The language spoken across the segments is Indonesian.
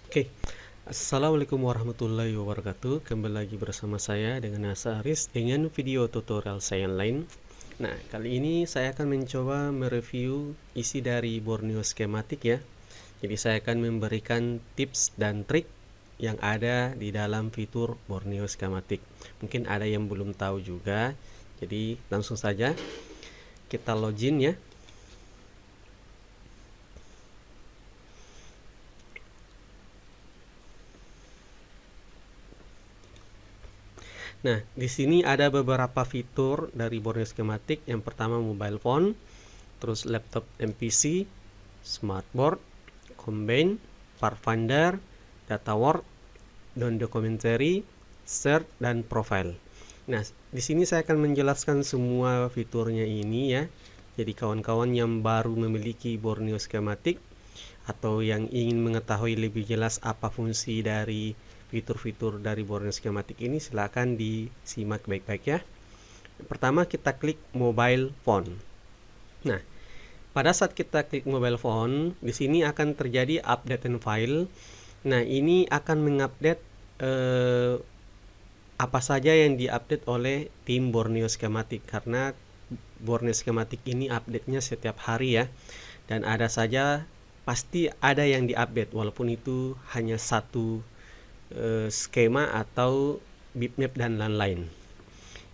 Oke, Assalamualaikum warahmatullahi wabarakatuh. Kembali lagi bersama saya dengan Nasa Aris dengan video tutorial saya yang lain. Nah, kali ini saya akan mencoba mereview isi dari Borneo Schematic ya. Jadi saya akan memberikan tips dan trik yang ada di dalam fitur Borneo Schematic. Mungkin ada yang belum tahu juga. Jadi langsung saja kita login ya. Nah, di sini ada beberapa fitur dari Borneo Schematic. Yang pertama mobile phone, terus laptop MPC, smartboard, combine, Pathfinder, data work, down documentary, search, dan profile. Nah, di sini saya akan menjelaskan semua fiturnya ini ya. Jadi kawan-kawan yang baru memiliki Borneo Schematic atau yang ingin mengetahui lebih jelas apa fungsi dari fitur-fitur dari Borneo Schematic ini, silakan disimak baik-baik ya. Pertama kita klik mobile phone. Nah, pada saat kita klik mobile phone, di sini akan terjadi update and file. Nah, ini akan mengupdate apa saja yang diupdate oleh tim Borneo Schematic, karena Borneo Schematic ini update-nya setiap hari ya. Dan ada saja pasti ada yang diupdate walaupun itu hanya satu skema atau bitmap dan lain-lain.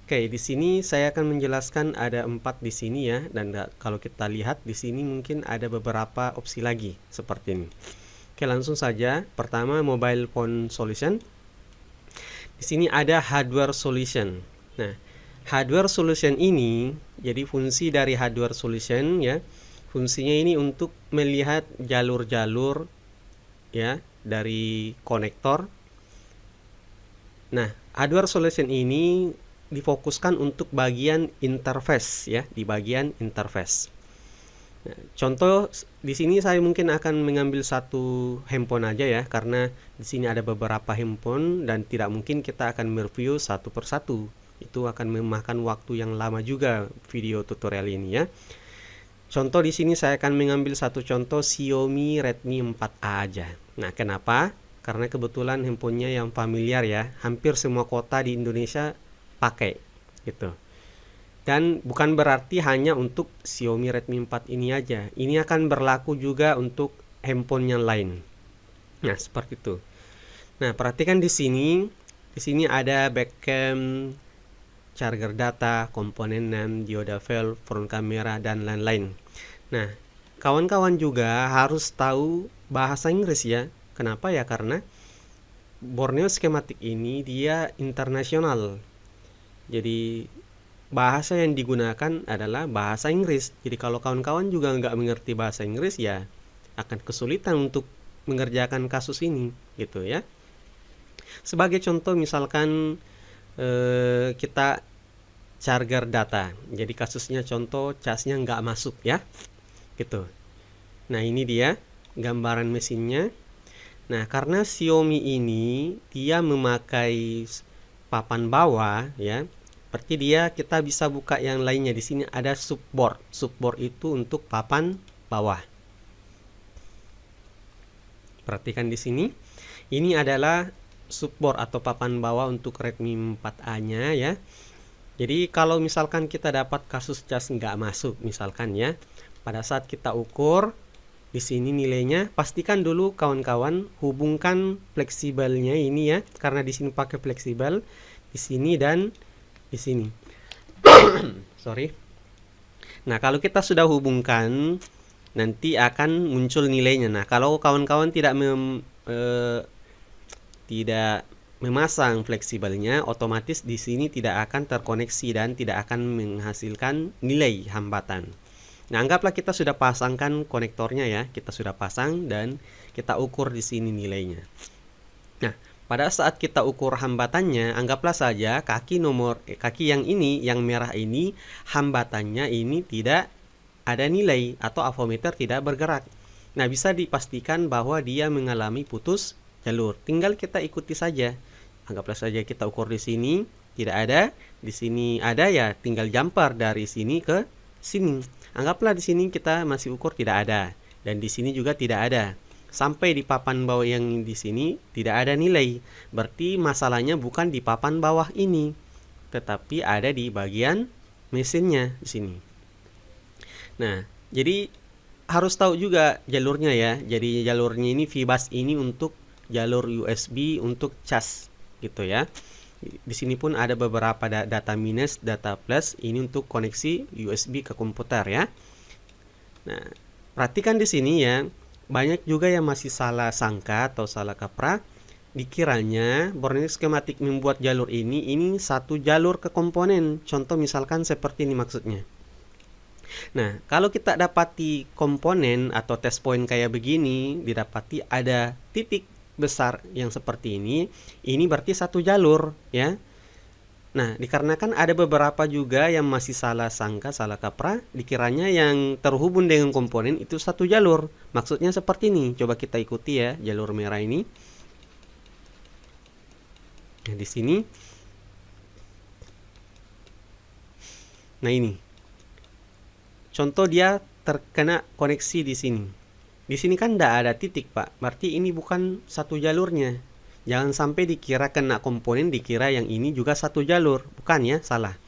Oke, di sini saya akan menjelaskan ada 4 di sini ya, dan kalau kita lihat di sini mungkin ada beberapa opsi lagi seperti ini. Oke, langsung saja. Pertama mobile phone solution. Di sini ada hardware solution. Nah, hardware solution ini jadi fungsi dari hardware solution ya. Fungsinya ini untuk melihat jalur-jalur ya dari konektor. Nah, hardware solution ini difokuskan untuk bagian interface ya, di bagian interface. Nah, contoh di sini saya mungkin akan mengambil satu handphone aja ya, karena di sini ada beberapa handphone dan tidak mungkin kita akan mereview satu persatu. Itu akan memakan waktu yang lama juga video tutorial ini ya. Contoh di sini saya akan mengambil satu contoh Xiaomi Redmi 4A aja. Nah, kenapa? Karena kebetulan handphonenya yang familiar ya, hampir semua kota di Indonesia pakai gitu. Dan bukan berarti hanya untuk Xiaomi Redmi 4 ini aja. Ini akan berlaku juga untuk handphone yang lain. Nah, seperti itu. Nah, perhatikan di sini ada backcam, charger data, komponen NAND, dioda valve, front kamera, dan lain-lain. Nah, kawan-kawan juga harus tahu bahasa Inggris ya. Kenapa ya? Karena Borneo Schematic ini dia internasional. Jadi bahasa yang digunakan adalah bahasa Inggris. Jadi kalau kawan-kawan juga nggak mengerti bahasa Inggris ya akan kesulitan untuk mengerjakan kasus ini gitu ya. Sebagai contoh misalkan kita charger data. Jadi kasusnya contoh casnya nggak masuk ya. Gitu. Nah, ini dia gambaran mesinnya. Nah, karena Xiaomi ini dia memakai papan bawah ya. Seperti kita bisa buka yang lainnya. Di sini ada subboard. Subboard itu untuk papan bawah. Perhatikan di sini. Ini adalah subboard atau papan bawah untuk Redmi 4A-nya ya. Jadi kalau misalkan kita dapat kasus cas nggak masuk misalkan ya, pada saat kita ukur di sini nilainya, pastikan dulu kawan-kawan hubungkan fleksibelnya ini ya, karena di sini pakai fleksibel di sini dan di sini. Sorry. Nah, kalau kita sudah hubungkan, nanti akan muncul nilainya. Nah, kalau kawan-kawan tidak memasang fleksibelnya, otomatis di sini tidak akan terkoneksi dan tidak akan menghasilkan nilai hambatan. Nah, anggaplah kita sudah pasangkan konektornya ya, kita sudah pasang dan kita ukur di sini nilainya. Nah, pada saat kita ukur hambatannya, anggaplah saja kaki yang ini, yang merah ini, hambatannya ini tidak ada nilai atau avometer tidak bergerak. Nah, bisa dipastikan bahwa dia mengalami putus jalur. Tinggal kita ikuti saja. Anggaplah saja kita ukur di sini tidak ada, di sini ada ya, tinggal jumper dari sini ke sini. Anggaplah di sini kita masih ukur tidak ada dan di sini juga tidak ada. sampai di papan bawah yang di sini tidak ada nilai. Berarti masalahnya bukan di papan bawah ini, tetapi ada di bagian mesinnya di sini. Nah, jadi harus tahu juga jalurnya ya. Jadi jalurnya ini VBus ini untuk jalur USB untuk cas gitu ya. Di sini pun ada beberapa data minus, data plus, ini untuk koneksi USB ke komputer ya. Nah, perhatikan di sini ya, banyak juga yang masih salah sangka atau salah kaprah. Dikiranya Borneo skematik membuat jalur ini satu jalur ke komponen. Contoh misalkan seperti ini maksudnya. Nah, kalau kita dapati komponen atau test point kayak begini, didapati ada titik besar yang seperti ini berarti satu jalur ya. Nah, dikarenakan ada beberapa juga yang masih salah sangka, salah kaprah, dikiranya yang terhubung dengan komponen itu satu jalur. Maksudnya seperti ini. Coba kita ikuti ya, jalur merah ini. Nah, di sini. Nah, ini. Contoh dia terkena koneksi di sini. Di sini kan tidak ada titik, Pak. Berarti ini bukan satu jalurnya. Jangan sampai dikira kena komponen, dikira yang ini juga satu jalur. Bukan ya, salah.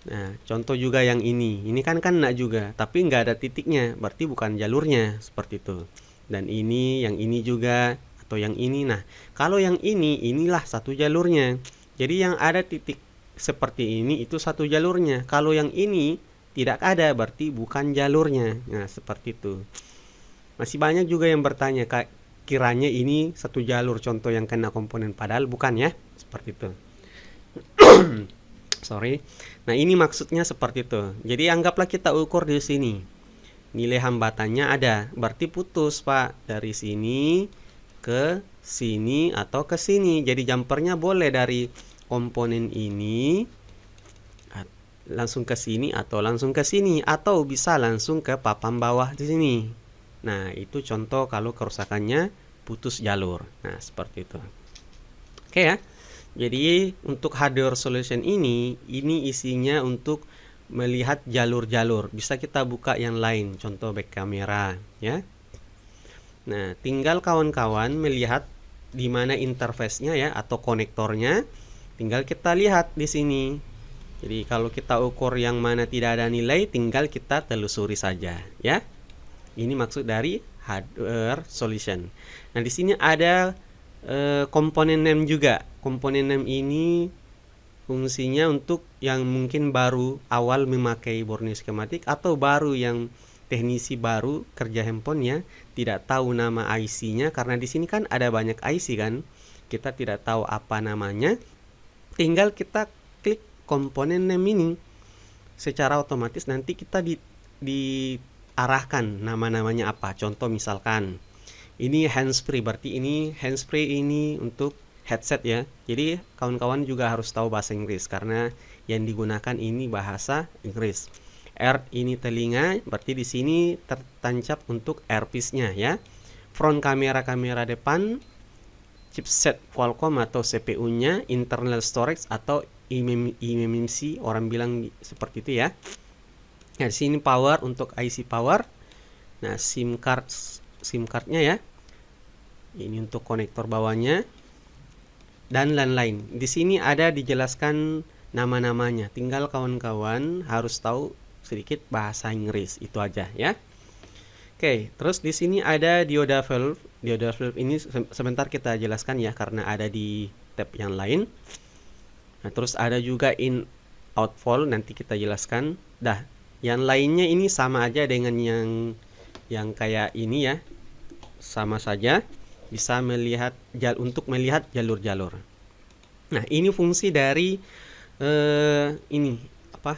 Nah, contoh juga yang ini. Ini kan kena juga, tapi nggak ada titiknya. Berarti bukan jalurnya, seperti itu. Dan ini, yang ini juga, atau yang ini. Nah, kalau yang ini, inilah satu jalurnya. Jadi yang ada titik seperti ini, itu satu jalurnya. Kalau yang ini tidak ada, berarti bukan jalurnya. Nah, seperti itu. Masih banyak juga yang bertanya, kiranya ini satu jalur contoh yang kena komponen, padahal bukan ya, seperti itu. Sorry. Nah, ini maksudnya seperti itu. Jadi anggaplah kita ukur di sini. Nilai hambatannya ada, berarti putus, Pak, dari sini ke sini atau ke sini. Jadi jumpernya boleh dari komponen ini langsung ke sini atau langsung ke sini, atau bisa langsung ke papan bawah di sini. Nah, itu contoh kalau kerusakannya putus jalur. Nah, seperti itu. Oke ya. Jadi, untuk hardware solution ini isinya untuk melihat jalur-jalur. Bisa kita buka yang lain, contoh back kamera ya. Nah, tinggal kawan-kawan melihat di mana interface-nya ya atau konektornya. Tinggal kita lihat di sini. Jadi, kalau kita ukur yang mana tidak ada nilai, tinggal kita telusuri saja ya. Ini maksud dari hardware solution. Nah, di sini ada komponen name juga. Komponen name ini fungsinya untuk yang mungkin baru awal memakai Borneo skematik atau baru yang teknisi baru kerja handphone ya, tidak tahu nama IC-nya karena di sini kan ada banyak IC kan. Kita tidak tahu apa namanya. Tinggal kita klik komponen name ini. Secara otomatis nanti kita diarahkan nama-namanya apa. Contoh misalkan ini handsfree, berarti ini handsfree ini untuk headset ya. Jadi kawan-kawan juga harus tahu bahasa Inggris karena yang digunakan ini bahasa Inggris. Ear ini telinga, berarti di sini tertancap untuk earpiece-nya ya. Front kamera depan, chipset Qualcomm atau CPU-nya, internal storage atau eMMC, orang bilang seperti itu ya. Nah, di sini power untuk IC power. Nah, SIM card-nya ya. Ini untuk konektor bawahnya dan lain-lain. Di sini ada dijelaskan nama-namanya. Tinggal kawan-kawan harus tahu sedikit bahasa Inggris, itu aja ya. Oke, terus di sini ada dioda valve. Dioda valve ini sebentar kita jelaskan ya karena ada di tab yang lain. Nah, terus ada juga in out valve, nanti kita jelaskan. Dah, yang lainnya ini sama aja dengan yang kayak ini ya. Sama saja, bisa melihat untuk melihat jalur-jalur. Nah, ini fungsi dari ini apa?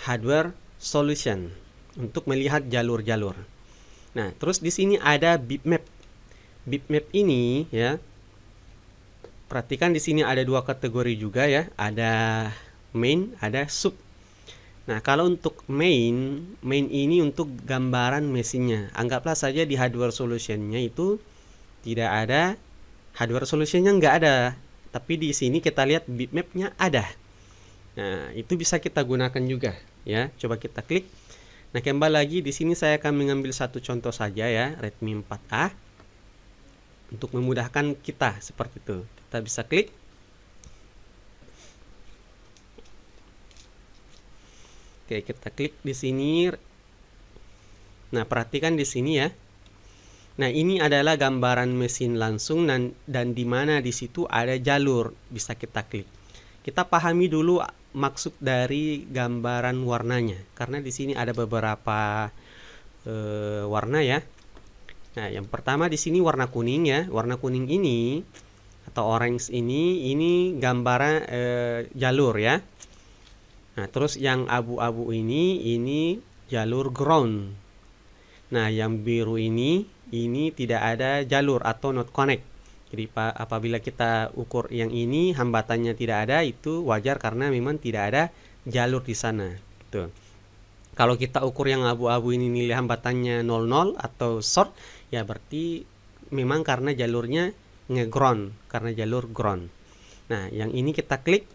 Hardware solution untuk melihat jalur-jalur. Nah, terus di sini ada bitmap. Bitmap ini ya. Perhatikan di sini ada dua kategori juga ya. Ada main, ada sub. Nah, kalau untuk main ini untuk gambaran mesinnya. Anggaplah saja di hardware solution-nya itu tidak ada, hardware solution-nya nggak ada. Tapi di sini kita lihat bitmap-nya ada. Nah, itu bisa kita gunakan juga ya. Coba kita klik. Nah, kembali lagi di sini saya akan mengambil satu contoh saja ya, Redmi 4A. untuk memudahkan kita seperti itu. Kita bisa klik. Oke, kita klik di sini. Nah, perhatikan di sini ya. Nah, ini adalah gambaran mesin langsung dan di mana di situ ada jalur, bisa kita klik. Kita pahami dulu maksud dari gambaran warnanya, karena di sini ada beberapa warna ya. Nah, yang pertama di sini warna kuning ya. Warna kuning ini atau orange ini gambaran jalur ya. Nah, terus yang abu-abu ini jalur ground. Nah, yang biru ini tidak ada jalur atau not connect. Jadi apabila kita ukur yang ini hambatannya tidak ada, itu wajar karena memang tidak ada jalur di sana. Gitu. Kalau kita ukur yang abu-abu ini nilai hambatannya 00 atau short, ya berarti memang karena jalurnya nge-ground, karena jalur ground. Nah, yang ini kita klik.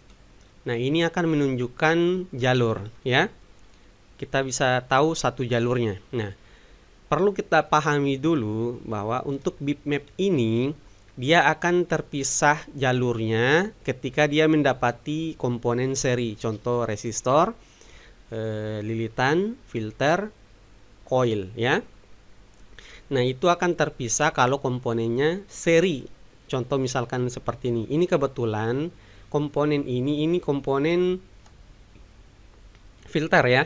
Nah, ini akan menunjukkan jalur ya. Kita bisa tahu satu jalurnya. Nah, perlu kita pahami dulu bahwa untuk bitmap ini dia akan terpisah jalurnya ketika dia mendapati komponen seri. Contoh resistor, lilitan, filter, coil ya. Nah, itu akan terpisah kalau komponennya seri. Contoh misalkan seperti ini. Ini kebetulan komponen ini komponen filter ya.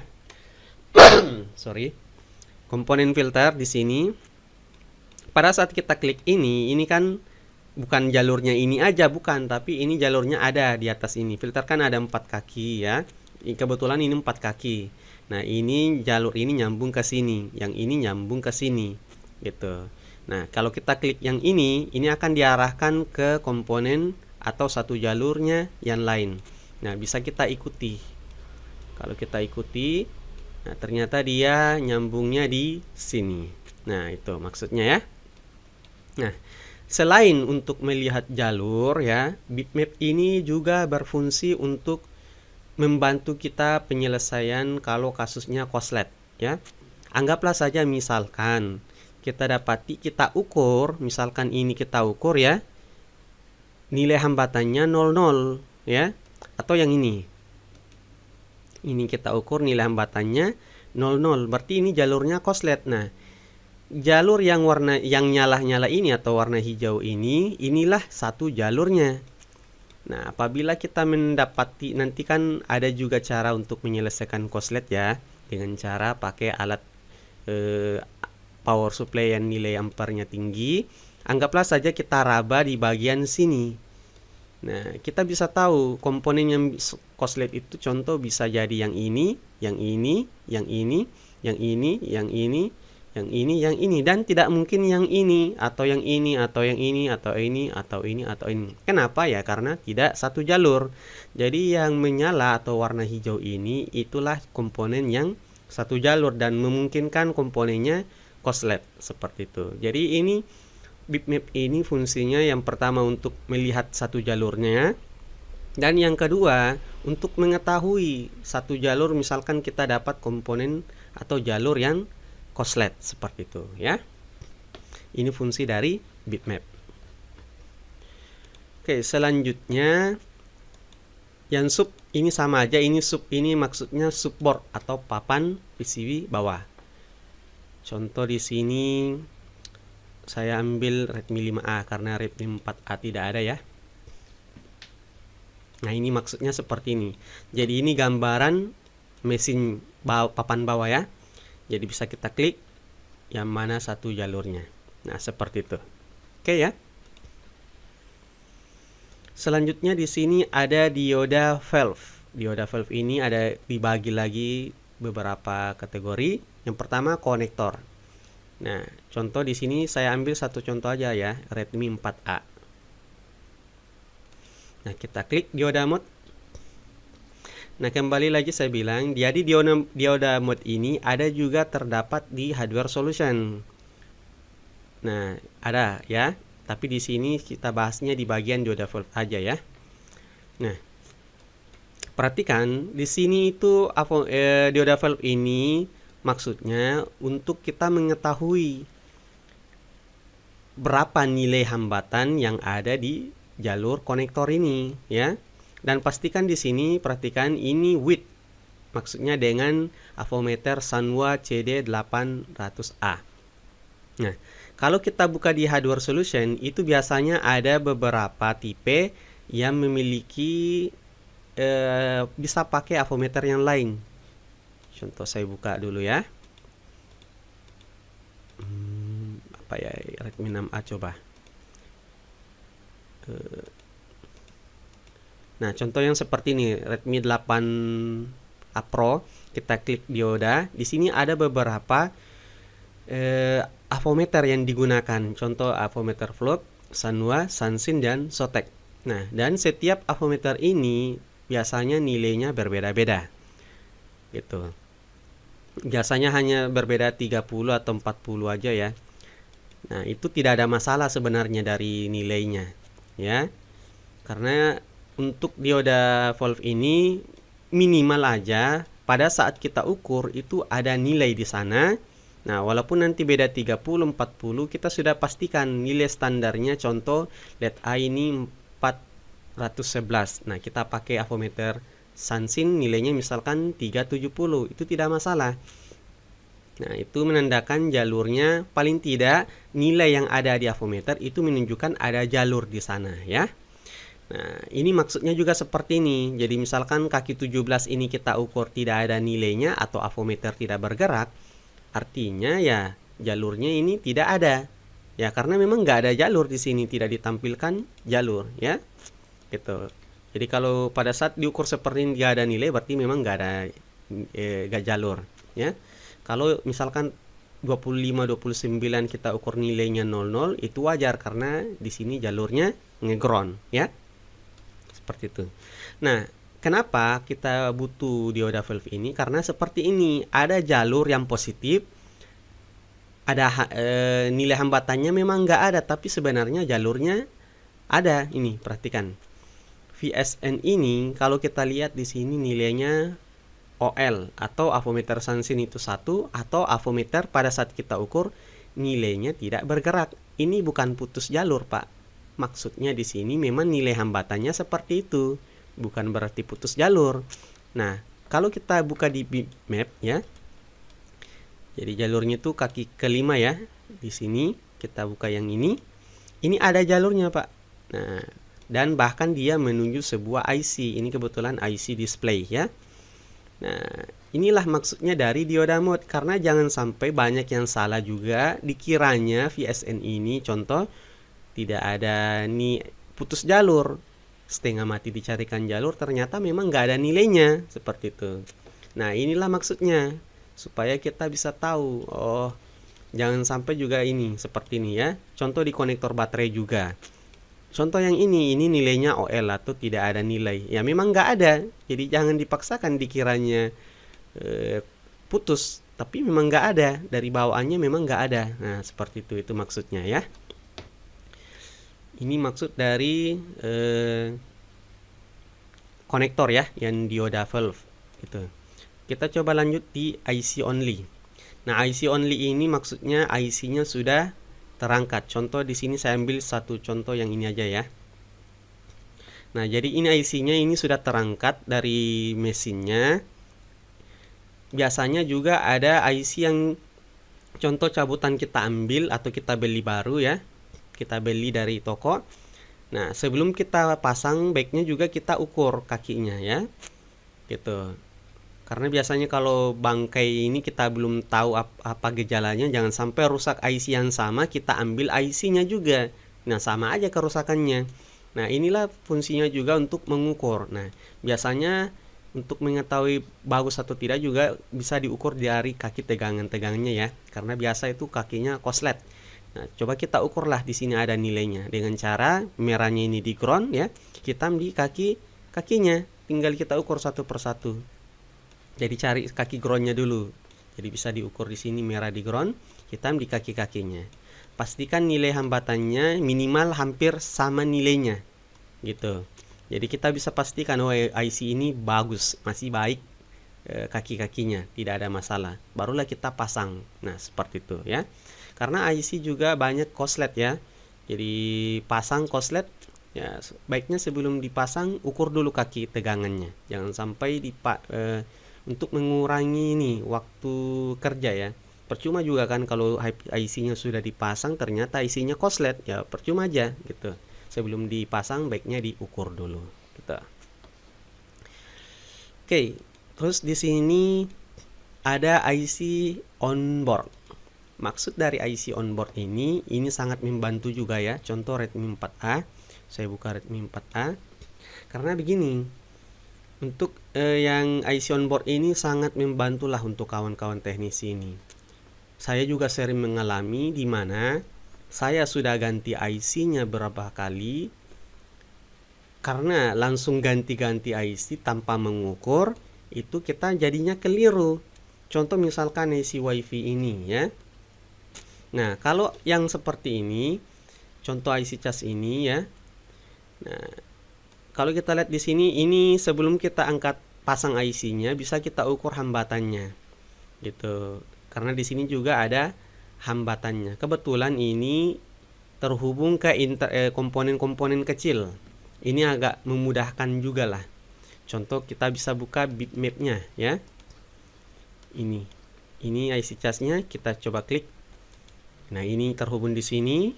Sorry. Komponen filter di sini. Pada saat kita klik ini kan bukan jalurnya ini aja, bukan, tapi ini jalurnya ada di atas ini. Filter kan ada 4 kaki ya. Kebetulan ini 4 kaki. Nah, ini jalur ini nyambung ke sini, yang ini nyambung ke sini gitu. Nah, kalau kita klik yang ini akan diarahkan ke komponen atau satu jalurnya yang lain. Nah, bisa kita ikuti. Kalau kita ikuti, nah ternyata dia nyambungnya di sini. Nah, itu maksudnya ya. Nah, selain untuk melihat jalur ya, bitmap ini juga berfungsi untuk membantu kita penyelesaian kalau kasusnya korslet ya. Anggaplah saja misalkan kita ukur, misalkan ini kita ukur ya, nilai hambatannya 00 ya, atau yang ini kita ukur nilai hambatannya 00, berarti ini jalurnya korslet. Nah, jalur yang nyala-nyala ini atau warna hijau inilah satu jalurnya. Nah, apabila kita mendapati, nanti kan ada juga cara untuk menyelesaikan korslet ya, dengan cara pakai alat power supply yang nilai ampernya tinggi. Anggaplah saja kita raba di bagian sini. Nah, kita bisa tahu komponen yang korslet itu contoh bisa jadi yang ini, yang ini, yang ini, yang ini, yang ini, yang ini, yang ini, dan tidak mungkin yang ini atau yang ini atau yang ini atau ini atau ini atau ini. Kenapa ya? Karena tidak satu jalur. Jadi yang menyala atau warna hijau ini itulah komponen yang satu jalur dan memungkinkan komponennya korslet seperti itu. Jadi ini bitmap ini fungsinya yang pertama untuk melihat satu jalurnya, dan yang kedua untuk mengetahui satu jalur, misalkan kita dapat komponen atau jalur yang korslet seperti itu ya. Ini fungsi dari bitmap. Oke, selanjutnya yang sub ini sama aja. Ini sub ini maksudnya subboard atau papan PCB bawah. Contoh di sini saya ambil Redmi 5A karena Redmi 4A tidak ada ya. Nah, ini maksudnya seperti ini. Jadi ini gambaran mesin papan bawah ya. Jadi bisa kita klik yang mana satu jalurnya. Nah, seperti itu. Oke ya. Selanjutnya di sini ada dioda valve. Dioda valve ini ada dibagi lagi beberapa kategori. Yang pertama konektor. Nah, contoh di sini saya ambil satu contoh aja ya, Redmi 4A. Nah, kita klik dioda mode. Nah, kembali lagi saya bilang, jadi dioda mode ini ada juga terdapat di hardware solution. Nah, ada ya, tapi di sini kita bahasnya di bagian dioda valve aja ya. Nah, perhatikan di sini itu dioda valve ini maksudnya untuk kita mengetahui berapa nilai hambatan yang ada di jalur konektor ini ya. Dan pastikan di sini perhatikan ini width. Maksudnya dengan avometer Sanwa CD800A. Nah, kalau kita buka di hardware solution itu biasanya ada beberapa tipe yang memiliki bisa pakai avometer yang lain. Contoh saya buka dulu ya. Apa ya, Redmi 6A coba. Nah, contoh yang seperti ini, Redmi 8A Pro, kita klik dioda. Di sini ada beberapa avometer yang digunakan. Contoh avometer Vlog, Sanwa, Sansin, dan Sotek. Nah, dan setiap avometer ini biasanya nilainya berbeda-beda. Gitu. Biasanya hanya berbeda 30 atau 40 aja ya. Nah, itu tidak ada masalah sebenarnya dari nilainya, ya. Karena untuk dioda Volv ini minimal aja pada saat kita ukur itu ada nilai di sana. Nah, walaupun nanti beda 30, 40, kita sudah pastikan nilai standarnya. Contoh LED A ini 411. Nah, kita pakai avometer Sansin nilainya misalkan 370, itu tidak masalah. Nah, itu menandakan jalurnya paling tidak nilai yang ada di avometer itu menunjukkan ada jalur di sana ya. Nah, ini maksudnya juga seperti ini. Jadi misalkan kaki 17 ini kita ukur tidak ada nilainya atau avometer tidak bergerak, artinya ya jalurnya ini tidak ada. Ya, karena memang nggak ada jalur di sini, tidak ditampilkan jalur ya. Gitu. Jadi kalau pada saat diukur seperti ini nggak ada nilai, berarti memang nggak ada nggak jalur ya. Kalau misalkan 25, 29 kita ukur nilainya 00, itu wajar karena di sini jalurnya ngeground ya. Seperti itu. Nah, kenapa kita butuh dioda valve ini? Karena seperti ini, ada jalur yang positif, ada nilai hambatannya memang nggak ada, tapi sebenarnya jalurnya ada. Ini perhatikan. VSN ini kalau kita lihat di sini nilainya OL atau avometer Sansin itu 1, atau avometer pada saat kita ukur nilainya tidak bergerak. Ini bukan putus jalur, Pak. Maksudnya di sini memang nilai hambatannya seperti itu, bukan berarti putus jalur. Nah, kalau kita buka di bitmap ya. Jadi jalurnya itu kaki kelima ya. Di sini kita buka yang ini. Ini ada jalurnya, Pak. Nah, dan bahkan dia menuju sebuah IC. Ini kebetulan IC display ya. Nah, inilah maksudnya dari dioda mode, karena jangan sampai banyak yang salah juga dikiranya VSN ini contoh tidak ada nih putus jalur, setengah mati dicarikan jalur, ternyata memang nggak ada nilainya seperti itu. Nah, inilah maksudnya supaya kita bisa tahu, oh jangan sampai juga ini seperti ini ya. Contoh di konektor baterai juga. Contoh yang ini nilainya OL atau tidak ada nilai. Ya memang nggak ada. Jadi jangan dipaksakan dikiranya putus. Tapi memang nggak ada. Dari bawaannya memang nggak ada. Nah seperti itu maksudnya ya. Ini maksud dari konektor ya, yang dioda valve. Gitu. Kita coba lanjut di IC only. Nah IC only ini maksudnya IC-nya sudah terangkat. Contoh di sini saya ambil satu contoh yang ini aja ya. Nah, jadi ini IC-nya ini sudah terangkat dari mesinnya. Biasanya juga ada IC yang contoh cabutan kita ambil atau kita beli baru ya. Kita beli dari toko. Nah, sebelum kita pasang baiknya juga kita ukur kakinya ya. Gitu. Karena biasanya kalau bangkai ini kita belum tahu apa gejalanya, jangan sampai rusak IC yang sama, kita ambil IC-nya juga. Nah, sama aja kerusakannya. Nah, inilah fungsinya juga untuk mengukur. Nah, biasanya untuk mengetahui bagus atau tidak juga bisa diukur dari kaki tegangannya ya. Karena biasa itu kakinya koslet. Nah, coba kita ukurlah di sini ada nilainya dengan cara merahnya ini di ground ya, hitam di kakinya. Tinggal kita ukur satu persatu. Jadi cari kaki groundnya dulu. Jadi bisa diukur di sini merah di ground, hitam di kaki-kakinya. Pastikan nilai hambatannya minimal hampir sama nilainya. Gitu. Jadi kita bisa pastikan oh IC ini bagus, masih baik kaki-kakinya, tidak ada masalah. Barulah kita pasang. Nah, seperti itu ya. Karena IC juga banyak koslet ya. Jadi pasang koslet ya, baiknya sebelum dipasang ukur dulu kaki tegangannya. Jangan sampai untuk mengurangi ini waktu kerja ya. Percuma juga kan kalau IC-nya sudah dipasang ternyata IC-nya koslet, ya percuma aja gitu. Sebelum dipasang baiknya diukur dulu gitu. Oke, terus di sini ada IC onboard. Maksud dari IC onboard ini sangat membantu juga ya. Contoh Redmi 4A. Saya buka Redmi 4A. Karena begini, untuk yang IC onboard ini sangat membantulah untuk kawan-kawan teknisi ini. Saya juga sering mengalami di mana saya sudah ganti IC-nya berapa kali, karena langsung ganti-ganti IC tanpa mengukur, itu kita jadinya keliru. Contoh misalkan IC WiFi ini ya. Nah, kalau yang seperti ini, contoh IC cas ini ya. Nah, kalau kita lihat di sini, ini sebelum kita angkat pasang IC-nya bisa kita ukur hambatannya. Gitu. Karena di sini juga ada hambatannya. Kebetulan ini terhubung ke komponen-komponen kecil. Ini agak memudahkan juga lah. Contoh kita bisa buka bitmap-nya ya. Ini IC cas-nya, kita coba klik. Nah, ini terhubung di sini,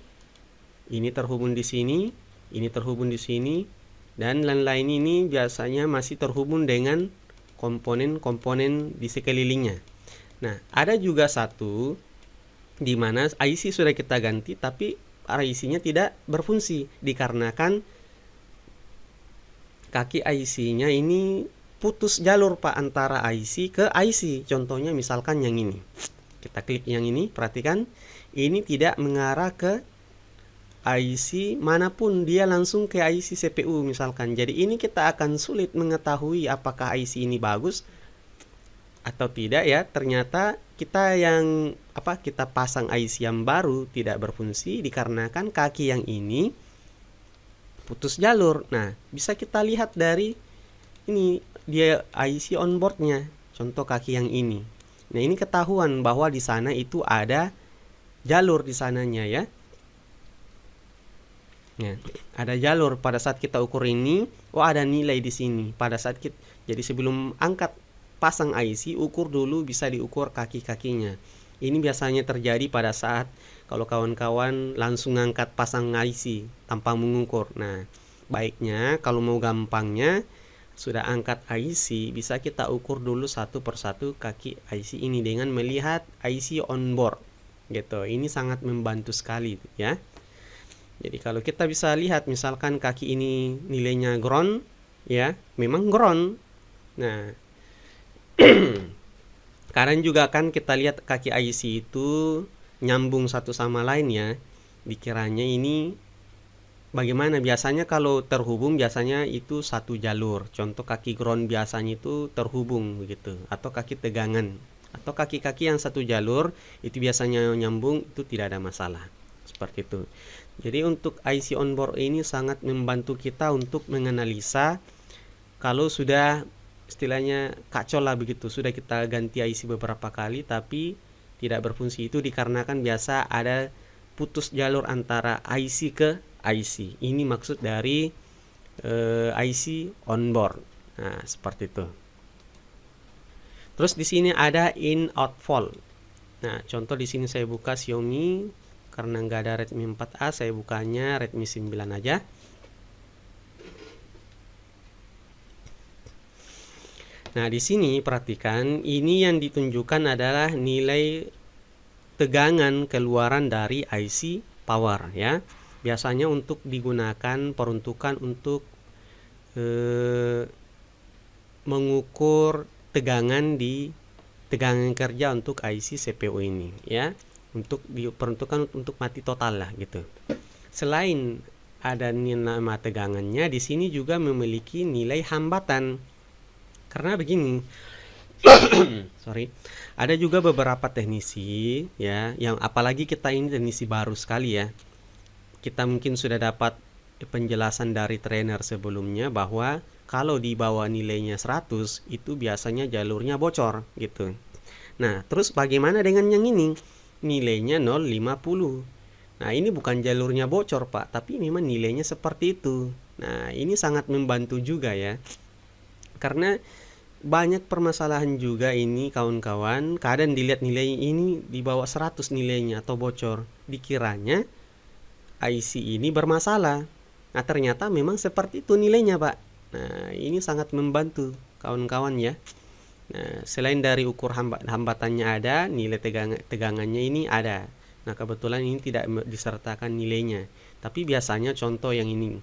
ini terhubung di sini, ini terhubung di sini, dan lain-lain ini biasanya masih terhubung dengan komponen-komponen di sekelilingnya. Nah, ada juga satu di mana IC sudah kita ganti tapi IC-nya tidak berfungsi dikarenakan kaki IC-nya ini putus jalur Pak antara IC ke IC. Contohnya misalkan yang ini. Kita klik yang ini, perhatikan ini tidak mengarah ke IC manapun, dia langsung ke IC CPU misalkan. Jadi ini kita akan sulit mengetahui apakah IC ini bagus atau tidak ya. Ternyata kita kita pasang IC yang baru tidak berfungsi dikarenakan kaki yang ini putus jalur. Nah, bisa kita lihat dari ini dia IC onboardnya. Contoh kaki yang ini. Nah, ini ketahuan bahwa di sana itu ada jalur di sananya ya. Nah, ada jalur pada saat kita ukur ini, ada nilai di sini. Pada saat jadi sebelum angkat pasang IC, ukur dulu, bisa diukur kaki-kakinya. Ini biasanya terjadi pada saat kalau kawan-kawan langsung angkat pasang IC tanpa mengukur. Nah, baiknya kalau mau gampangnya sudah angkat IC, bisa kita ukur dulu satu persatu kaki IC ini dengan melihat IC onboard gitu. Ini sangat membantu sekali ya. Jadi kalau kita bisa lihat misalkan kaki ini nilainya ground ya, memang ground. Nah, kadang juga kan kita lihat kaki IC itu nyambung satu sama lain ya. Dikiranya ini bagaimana? Biasanya kalau terhubung biasanya itu satu jalur. Contoh kaki ground biasanya itu terhubung begitu, atau kaki tegangan, atau kaki-kaki yang satu jalur itu biasanya nyambung, itu tidak ada masalah. Seperti itu. Jadi untuk IC onboard ini sangat membantu kita untuk menganalisa kalau sudah istilahnya kacau lah begitu, sudah kita ganti IC beberapa kali tapi tidak berfungsi, itu dikarenakan biasa ada putus jalur antara IC ke IC. Ini maksud dari IC onboard. Nah, seperti itu. Terus di sini ada in out fall. Nah, contoh di sini saya buka Xiaomi, karena nggak ada Redmi 4A, saya bukanya Redmi 9 aja. Nah, di sini perhatikan, ini yang ditunjukkan adalah nilai tegangan keluaran dari IC power ya. Biasanya untuk digunakan peruntukan untuk mengukur tegangan kerja untuk IC CPU ini ya. Untuk diperuntukkan untuk mati total lah gitu. Selain ada nama tegangannya, di sini juga memiliki nilai hambatan. Karena begini, ada juga beberapa teknisi ya, yang apalagi kita ini teknisi baru sekali ya. Kita mungkin sudah dapat penjelasan dari trainer sebelumnya bahwa kalau di bawah nilainya 100 itu biasanya jalurnya bocor gitu. Nah, terus bagaimana dengan yang ini? Nilainya 0,50. Nah, ini bukan jalurnya bocor, Pak, tapi memang nilainya seperti itu. Nah, ini sangat membantu juga ya. Karena banyak permasalahan juga ini kawan-kawan, kadang dilihat nilai ini di bawah 100 nilainya atau bocor. Dikiranya IC ini bermasalah. Nah, ternyata memang seperti itu nilainya, Pak. Nah, ini sangat membantu kawan-kawan ya. Nah, selain dari ukur hambatannya ada, nilai tegangannya ini ada. Nah, kebetulan ini tidak disertakan nilainya. Tapi biasanya contoh yang ini.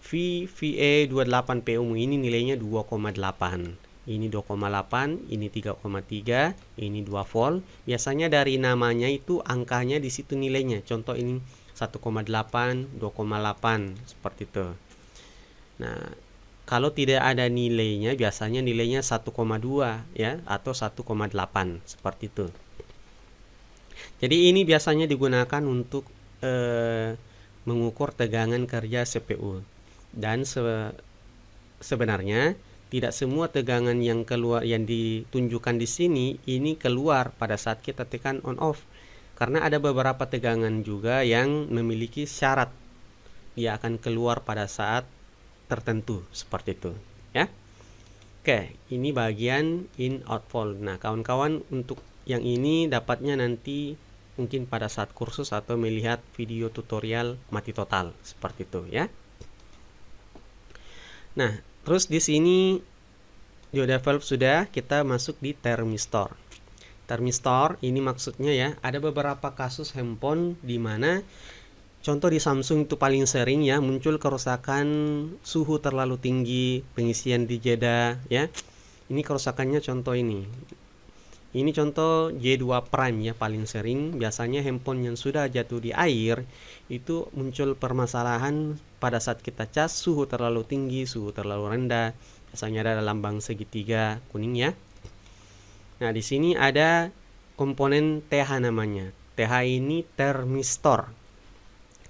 VA 28 POM ini nilainya 2,8. Ini 2,8, ini 3,3, ini 2 volt. Biasanya dari namanya itu angkanya di situ nilainya. Contoh ini 1,8, 2,8 seperti itu. Nah, kalau tidak ada nilainya, biasanya nilainya 1,2 ya atau 1,8 seperti itu. Jadi ini biasanya digunakan untuk mengukur tegangan kerja CPU. Dan sebenarnya tidak semua tegangan yang keluar yang ditunjukkan di sini ini keluar pada saat kita tekan on off. Karena ada beberapa tegangan juga yang memiliki syarat dia akan keluar pada saat tertentu seperti itu ya. Oke, ini bagian in out volt. Nah, kawan-kawan untuk yang ini dapatnya nanti mungkin pada saat kursus atau melihat video tutorial mati total seperti itu ya. Nah, terus di sini dioda valve sudah, kita masuk di termistor. Termistor ini maksudnya ya, ada beberapa kasus handphone di mana contoh di Samsung itu paling sering ya muncul kerusakan suhu terlalu tinggi, pengisian di jeda ya. Ini kerusakannya contoh ini. Ini contoh J2 Prime ya, paling sering. Biasanya handphone yang sudah jatuh di air itu muncul permasalahan pada saat kita cas, suhu terlalu tinggi, suhu terlalu rendah. Biasanya ada lambang segitiga kuning ya. Nah, di sini ada komponen TH namanya. TH ini termistor.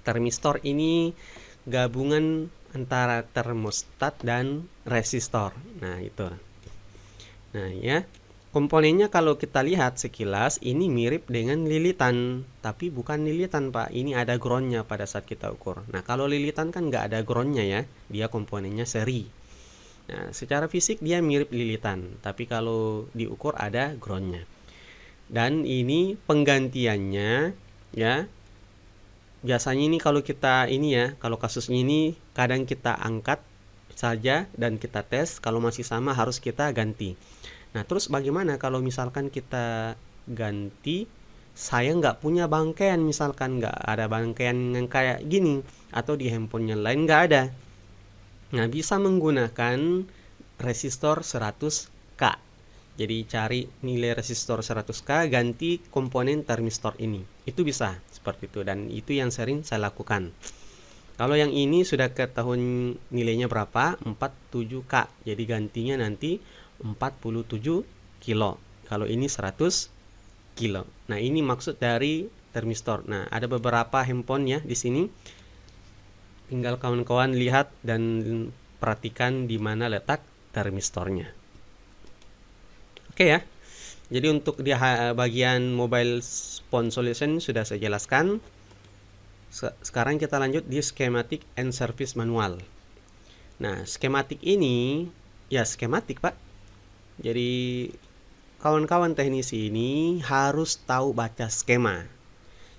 Termistor ini gabungan antara termostat dan resistor. Nah, itu. Nah, ya. Komponennya kalau kita lihat sekilas ini mirip dengan lilitan, tapi bukan lilitan, Pak. Ini ada groundnya pada saat kita ukur. Nah, kalau lilitan kan nggak ada groundnya ya, dia komponennya seri. Nah, secara fisik dia mirip lilitan, tapi kalau diukur ada groundnya. Dan ini penggantiannya ya, biasanya ini kalau kita ini ya, kalau kasusnya ini kadang kita angkat saja dan kita tes, kalau masih sama harus kita ganti. Nah, terus bagaimana kalau misalkan kita ganti, saya nggak punya bangkaian, misalkan nggak ada bangkaian yang kayak gini, atau di handphone yang lain nggak ada. Nah, bisa menggunakan resistor 100K. Jadi cari nilai resistor 100K, ganti komponen termistor ini. Itu bisa, seperti itu. Dan itu yang sering saya lakukan. Kalau yang ini sudah ketahuan nilainya berapa, 47K. Jadi gantinya nanti 47 kilo. Kalau ini 100 kilo. Nah, ini maksud dari termistor. Nah, ada beberapa handphone ya di sini. Tinggal kawan-kawan lihat dan perhatikan di mana letak termistornya. Oke ya. Jadi untuk di bagian mobile phone solution sudah saya jelaskan. Sekarang kita lanjut di schematic and service manual. Nah, schematic ini ya skematik, Pak. Jadi kawan-kawan teknisi ini harus tahu baca skema.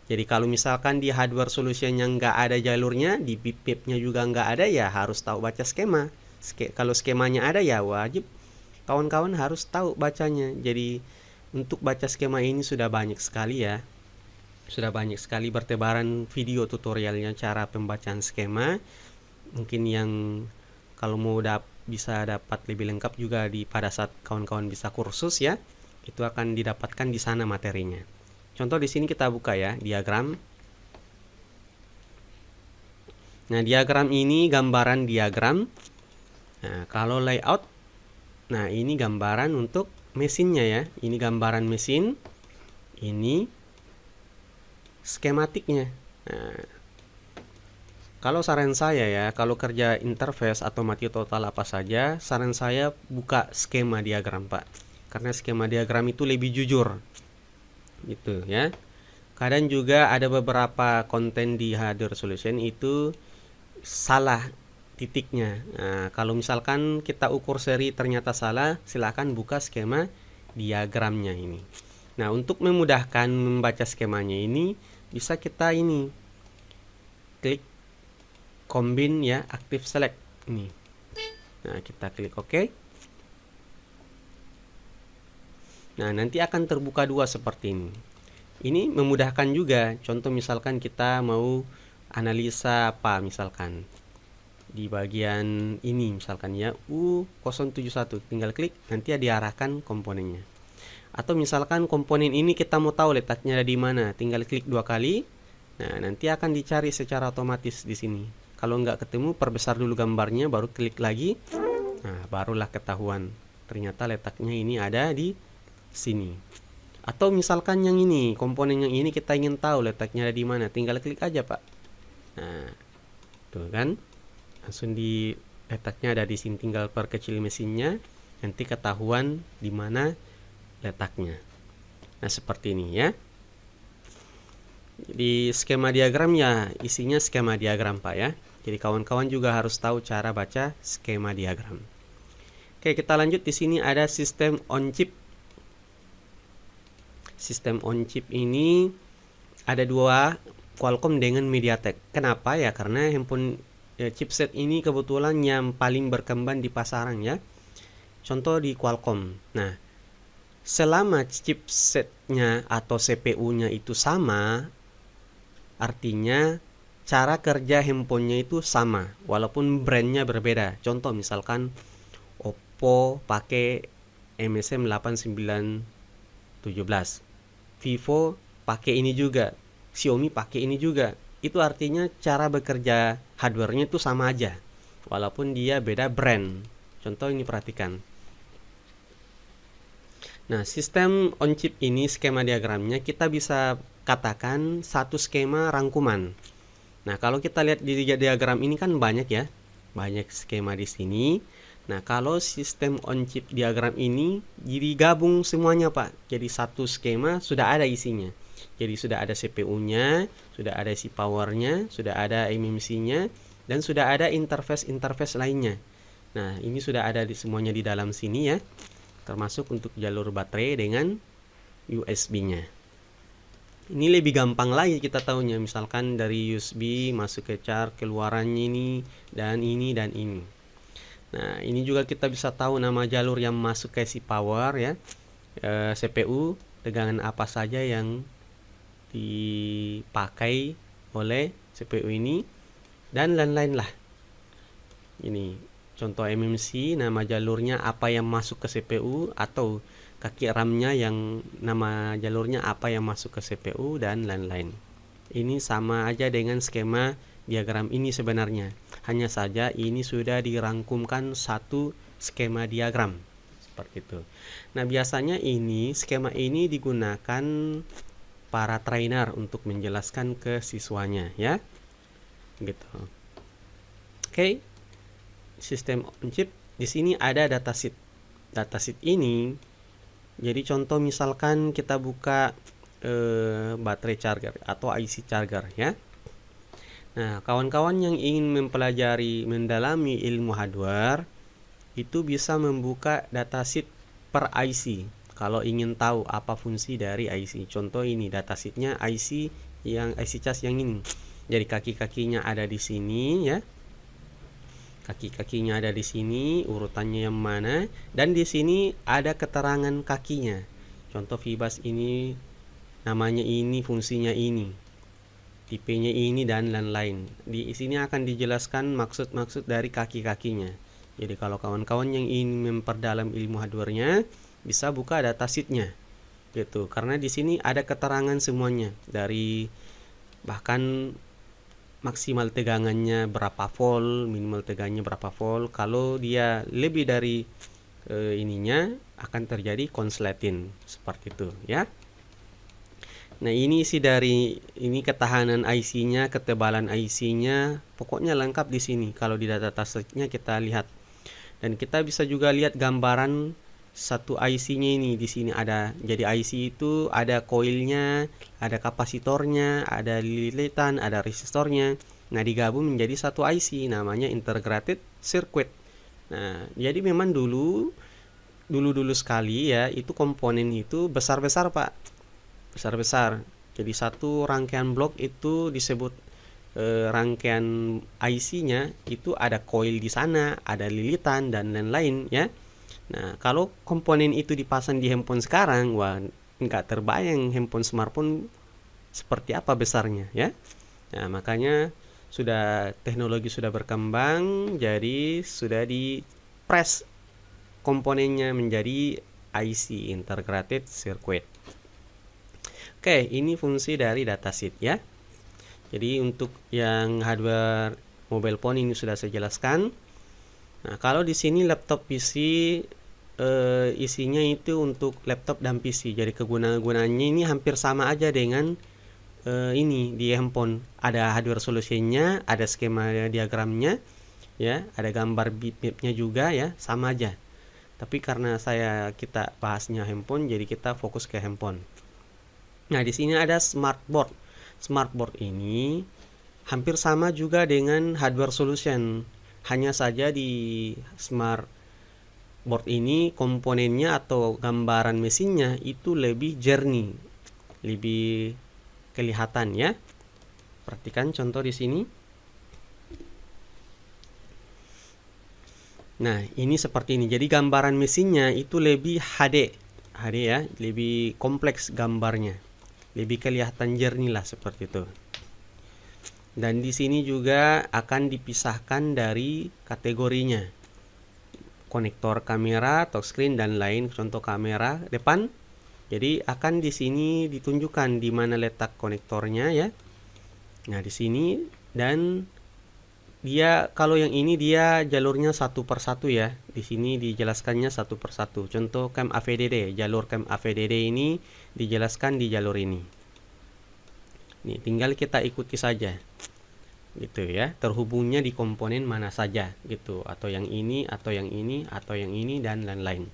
Jadi kalau misalkan di hardware solution yang nggak ada jalurnya, di pip-pipnya juga nggak ada, ya harus tahu baca skema. Kalau skemanya ada ya wajib kawan-kawan harus tahu bacanya. Jadi untuk baca skema ini sudah banyak sekali ya. Sudah banyak sekali bertebaran video tutorialnya cara pembacaan skema. Mungkin yang kalau mau bisa dapat lebih lengkap juga pada saat kawan-kawan bisa kursus ya. Itu akan didapatkan di sana materinya. Contoh di sini kita buka ya, diagram. Nah, diagram ini gambaran diagram. Nah, kalau layout, nah ini gambaran untuk mesinnya ya. Ini gambaran mesin. Ini skematiknya. Nah, kalau saran saya ya, kalau kerja interface atau mati total apa saja, saran saya buka skema diagram, Pak. Karena skema diagram itu lebih jujur. Gitu ya. Kadang juga ada beberapa konten di HD resolution itu salah titiknya. Nah, kalau misalkan kita ukur seri ternyata salah, silakan buka skema diagramnya ini. Nah, untuk memudahkan membaca skemanya ini, bisa kita ini klik combine ya, active select ini. Nah, kita klik OK. Nah, nanti akan terbuka dua seperti ini. Ini memudahkan juga. Contoh misalkan kita mau analisa apa misalkan di bagian ini misalkan ya U071, tinggal klik nanti ya diarahkan komponennya. Atau misalkan komponen ini kita mau tahu letaknya ada di mana, tinggal klik 2 kali. Nah, nanti akan dicari secara otomatis di sini. Kalau nggak ketemu, perbesar dulu gambarnya, baru klik lagi. Nah, barulah ketahuan ternyata letaknya ini ada di sini. Atau misalkan yang ini, komponen yang ini kita ingin tahu letaknya ada di mana, tinggal klik aja, Pak. Nah, tuh kan, langsung di letaknya ada di sini, tinggal perkecil mesinnya, nanti ketahuan di mana letaknya. Nah, seperti ini ya. Di skema diagram ya, isinya skema diagram, Pak ya. Jadi kawan-kawan juga harus tahu cara baca skema diagram. Oke, kita lanjut. Di sini ada sistem on chip. Sistem on chip ini ada dua, Qualcomm dengan MediaTek. Kenapa ya? Karena handphone chipset ini kebetulan yang paling berkembang di pasaran ya. Contoh di Qualcomm. Nah, selama chipsetnya atau CPU-nya itu sama, artinya cara kerja handphonenya itu sama, walaupun brandnya berbeda. Contoh misalkan Oppo pakai MSM 8917, Vivo pakai ini juga, Xiaomi pakai ini juga. Itu artinya cara bekerja hardware-nya itu sama aja, walaupun dia beda brand. Contoh ini perhatikan. Nah, sistem on chip ini skema diagramnya kita bisa katakan satu skema rangkuman. Nah, kalau kita lihat di diagram ini kan banyak ya, banyak skema di sini. Nah, kalau sistem on chip diagram ini digabung semuanya, Pak. Jadi satu skema sudah ada isinya. Jadi sudah ada CPU-nya, sudah ada isi power-nya, sudah ada MMC-nya, dan sudah ada interface lainnya. Nah, ini sudah ada semuanya di dalam sini ya. Termasuk untuk jalur baterai dengan USB-nya. Ini lebih gampang lagi kita tahunya, misalkan dari USB masuk ke chart, keluarannya ini dan ini dan ini. Nah, ini juga kita bisa tahu nama jalur yang masuk ke si power ya, CPU, tegangan apa saja yang dipakai oleh CPU ini dan lain-lain lah. Ini contoh MMC, nama jalurnya apa yang masuk ke CPU, atau kaki RAM-nya yang nama jalurnya apa yang masuk ke CPU dan lain-lain. Ini sama aja dengan skema diagram ini sebenarnya. Hanya saja ini sudah dirangkumkan satu skema diagram. Seperti itu. Nah, biasanya ini skema ini digunakan para trainer untuk menjelaskan ke siswanya ya. Gitu. Oke. Sistem on chip, di sini ada datasheet. Datasheet ini jadi contoh misalkan kita buka baterai charger atau IC charger ya. Nah, kawan-kawan yang ingin mendalami ilmu hardware itu bisa membuka datasheet per IC kalau ingin tahu apa fungsi dari IC. Contoh ini datasheetnya IC cas yang ini. Jadi kaki-kakinya ada di sini ya. Kaki-kakinya ada di sini, urutannya yang mana, dan di sini ada keterangan kakinya. Contoh Fibas ini namanya ini, fungsinya ini, tipenya ini dan lain-lain. Di sini akan dijelaskan maksud-maksud dari kaki-kakinya. Jadi kalau kawan-kawan yang ingin memperdalam ilmu hardware-nya bisa buka datasheet-nya. Gitu. Karena di sini ada keterangan semuanya, dari bahkan maksimal tegangannya berapa volt, minimal tegangannya berapa volt. Kalau dia lebih dari ininya akan terjadi konsleting seperti itu ya. Nah, ini isi dari ini ketahanan IC-nya, ketebalan IC-nya, pokoknya lengkap di sini. Kalau di data datasheet-nya kita lihat, dan kita bisa juga lihat gambaran satu IC-nya ini. Di sini ada, jadi IC itu ada koilnya, ada kapasitornya, ada lilitan, ada resistornya. Nah, digabung menjadi satu IC, namanya integrated circuit. Nah, jadi memang dulu sekali ya, itu komponen itu besar-besar, Pak. Besar-besar. Jadi satu rangkaian blok itu disebut rangkaian IC-nya itu ada koil di sana, ada lilitan dan lain-lain ya. Nah, kalau komponen itu dipasang di handphone sekarang, wah, nggak terbayang handphone smartphone seperti apa besarnya ya. Nah, makanya teknologi sudah berkembang, jadi sudah di press komponennya menjadi IC, integrated circuit. Oke, ini fungsi dari datasheet ya. Jadi untuk yang hardware mobile phone ini sudah saya jelaskan. Nah, kalau di sini laptop PC isinya itu untuk laptop dan PC. Jadi kegunaannya ini hampir sama aja dengan ini di handphone. Ada hardware solutionnya, ada skema diagramnya, ya, ada gambar bitmapnya juga ya, sama aja. Tapi karena kita bahasnya handphone, jadi kita fokus ke handphone. Nah, di sini ada smartboard. Smartboard ini hampir sama juga dengan hardware solution. Hanya saja di smartboard ini komponennya atau gambaran mesinnya itu lebih jernih, lebih kelihatan ya. Perhatikan contoh di sini. Nah, ini seperti ini. Jadi gambaran mesinnya itu lebih HD ya, lebih kompleks gambarnya. Lebih kelihatan jernih lah seperti itu. Dan di sini juga akan dipisahkan dari kategorinya. Konektor kamera, touchscreen dan lain, contoh kamera depan. Jadi akan di sini ditunjukkan di mana letak konektornya ya. Nah, di sini, dan dia kalau yang ini dia jalurnya satu per satu ya. Di sini dijelaskannya satu per satu. Contoh cam AVDD, jalur cam AVDD ini dijelaskan di jalur ini. Nih, tinggal kita ikuti saja. Gitu ya. Terhubungnya di komponen mana saja gitu, atau yang ini, atau yang ini, atau yang ini dan lain-lain.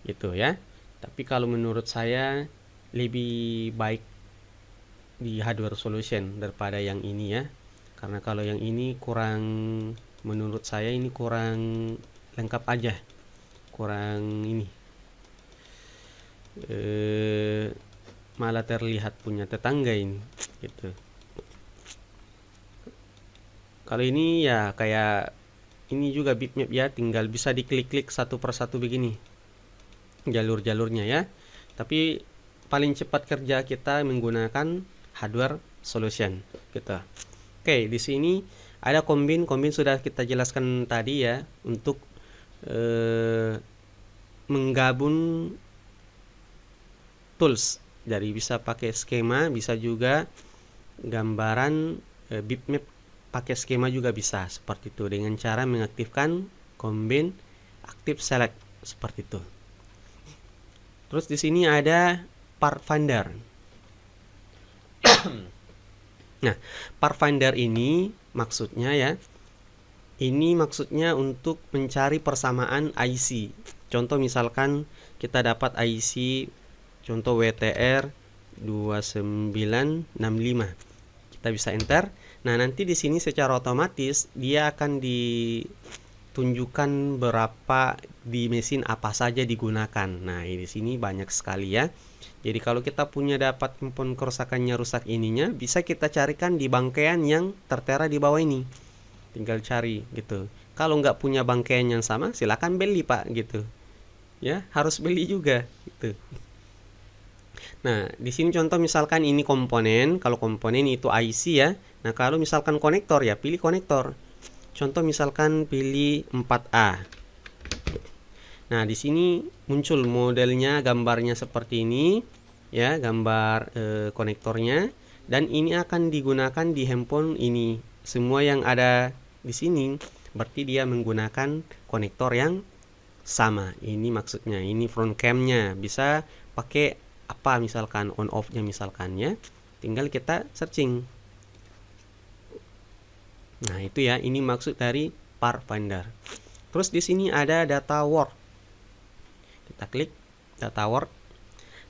Gitu ya. Tapi kalau menurut saya lebih baik di hardware solution daripada yang ini ya. Karena kalau yang ini menurut saya ini kurang lengkap aja. Kurang ini. Malah terlihat punya tetangga ini gitu. Kalau ini ya kayak ini juga bitmap ya, tinggal bisa diklik-klik satu per satu begini jalur-jalurnya ya. Tapi paling cepat kerja kita menggunakan hardware solution gitu. Oke, di sini ada kombin sudah kita jelaskan tadi ya, untuk menggabung tools. Jadi bisa pakai skema, bisa juga gambaran bitmap pakai skema juga bisa, seperti itu, dengan cara mengaktifkan kombin active select seperti itu. Terus di sini ada part finder. Nah, part finder ini maksudnya ya, ini maksudnya untuk mencari persamaan IC. Contoh misalkan kita dapat IC contoh WTR 2965. Kita bisa enter. Nah, nanti di sini secara otomatis dia akan ditunjukkan berapa di mesin apa saja digunakan. Nah, di sini banyak sekali ya. Jadi kalau kita punya dapat handphone kerusakannya rusak ininya, bisa kita carikan di bangkaian yang tertera di bawah ini. Tinggal cari gitu. Kalau nggak punya bangkaian yang sama, silakan beli Pak gitu. Ya, harus beli juga gitu. Nah, di sini contoh misalkan ini komponen, kalau komponen itu IC ya. Nah, kalau misalkan konektor ya pilih konektor. Contoh misalkan pilih 4A. Nah, di sini muncul modelnya, gambarnya seperti ini ya, gambar konektornya, dan ini akan digunakan di handphone ini. Semua yang ada di sini berarti dia menggunakan konektor yang sama. Ini maksudnya, ini front cam-nya. Bisa pakai apa misalkan, on off-nya misalkan ya. Tinggal kita searching. Nah, itu ya, ini maksud dari part finder. Terus di sini ada data word. Kita klik data work.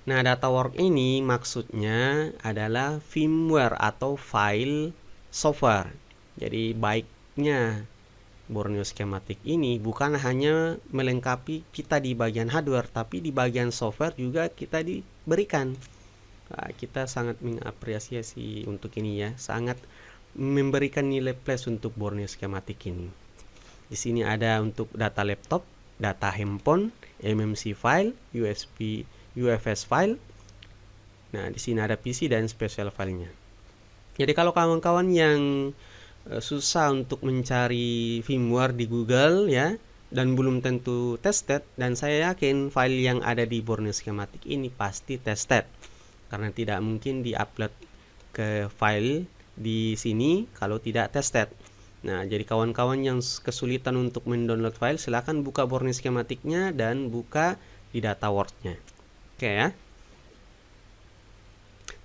Nah, data work ini maksudnya adalah firmware atau file software. Jadi baiknya Borneo Schematic ini bukan hanya melengkapi kita di bagian hardware, tapi di bagian software juga kita diberikan. Nah, kita sangat mengapresiasi untuk ini ya, sangat memberikan nilai plus untuk Borneo Schematic ini. Di sini ada untuk data laptop, data handphone, MMC file, USB, UFS file. Nah, di sini ada PC dan special filenya. Jadi kalau kawan-kawan yang susah untuk mencari firmware di Google ya, dan belum tentu tested, dan saya yakin file yang ada di Borneo Schematic ini pasti tested, karena tidak mungkin diupload ke file di sini kalau tidak tested. Nah, jadi kawan-kawan yang kesulitan untuk mendownload file, silahkan buka Borneo Schematic-nya dan buka di data work-nya. Oke ya.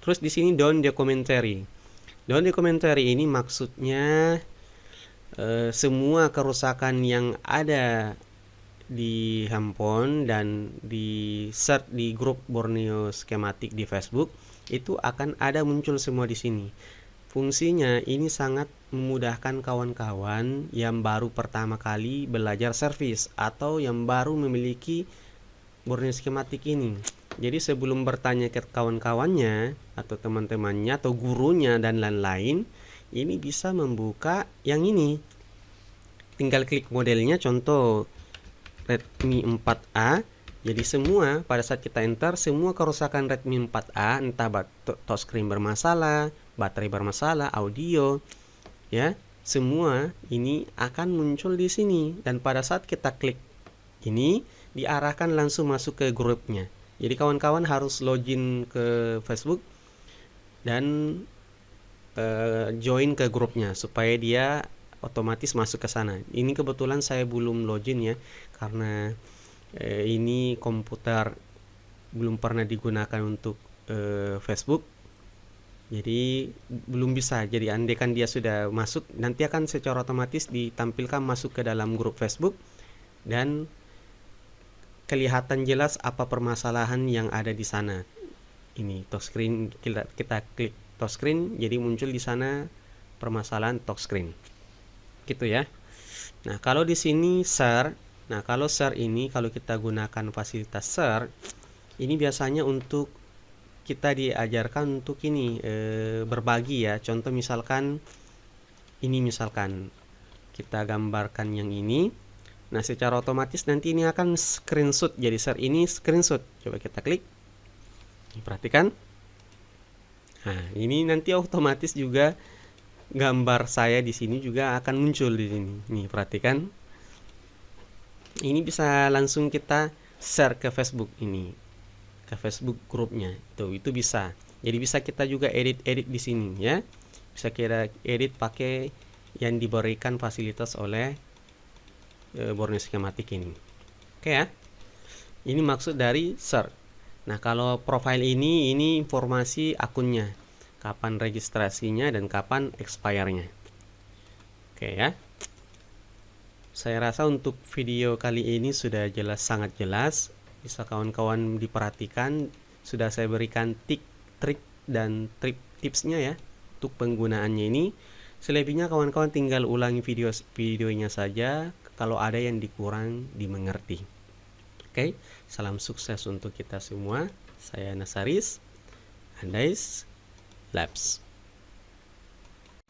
Terus di sini down documentary. Down documentary ini maksudnya semua kerusakan yang ada di handphone dan di search di grup Borneo Schematic di Facebook itu akan ada muncul semua di sini. Fungsinya ini sangat memudahkan kawan-kawan yang baru pertama kali belajar service atau yang baru memiliki Borneo Schematic ini. Jadi sebelum bertanya ke kawan-kawannya atau teman-temannya atau gurunya dan lain-lain, ini bisa membuka yang ini. Tinggal klik modelnya, contoh Redmi 4A. Jadi semua pada saat kita enter, semua kerusakan Redmi 4A, entah touchscreen bermasalah, baterai bermasalah, audio, ya, semua ini akan muncul di sini. Dan pada saat kita klik ini, diarahkan langsung masuk ke grupnya. Jadi kawan-kawan harus login ke Facebook dan join ke grupnya supaya dia otomatis masuk ke sana. Ini kebetulan saya belum login ya, karena ini komputer belum pernah digunakan untuk Facebook. Jadi belum bisa. Jadi andaikan dia sudah masuk, nanti akan secara otomatis ditampilkan masuk ke dalam grup Facebook dan kelihatan jelas apa permasalahan yang ada di sana. Ini touchscreen, kita klik touchscreen, jadi muncul di sana permasalahan touchscreen. Gitu ya. Nah, kalau di sini share, nah kalau share ini kalau kita gunakan fasilitas share, ini biasanya untuk kita diajarkan untuk ini berbagi ya. Contoh misalkan ini, misalkan kita gambarkan yang ini. Nah, secara otomatis nanti ini akan screenshot. Jadi share ini screenshot. Coba kita klik. Perhatikan. Nah, ini nanti otomatis juga gambar saya di sini juga akan muncul di sini. Nih, perhatikan. Ini bisa langsung kita share ke Facebook ini. Ke Facebook grupnya. Itu bisa. Jadi bisa kita juga edit di sini ya. Bisa kita edit pakai yang diberikan fasilitas oleh Borneo Schematic ini. Oke ya. Ini maksud dari share. Nah, kalau profile ini informasi akunnya, kapan registrasinya dan kapan expire-nya. Oke ya. Saya rasa untuk video kali ini sudah jelas, sangat jelas. Bisa kawan-kawan diperhatikan, sudah saya berikan trik dan tipsnya ya untuk penggunaannya ini. Selebihnya kawan-kawan tinggal ulangi videonya saja. Kalau ada yang dikurang dimengerti. Oke, salam sukses untuk kita semua. Saya Nasaris, Andais Labs.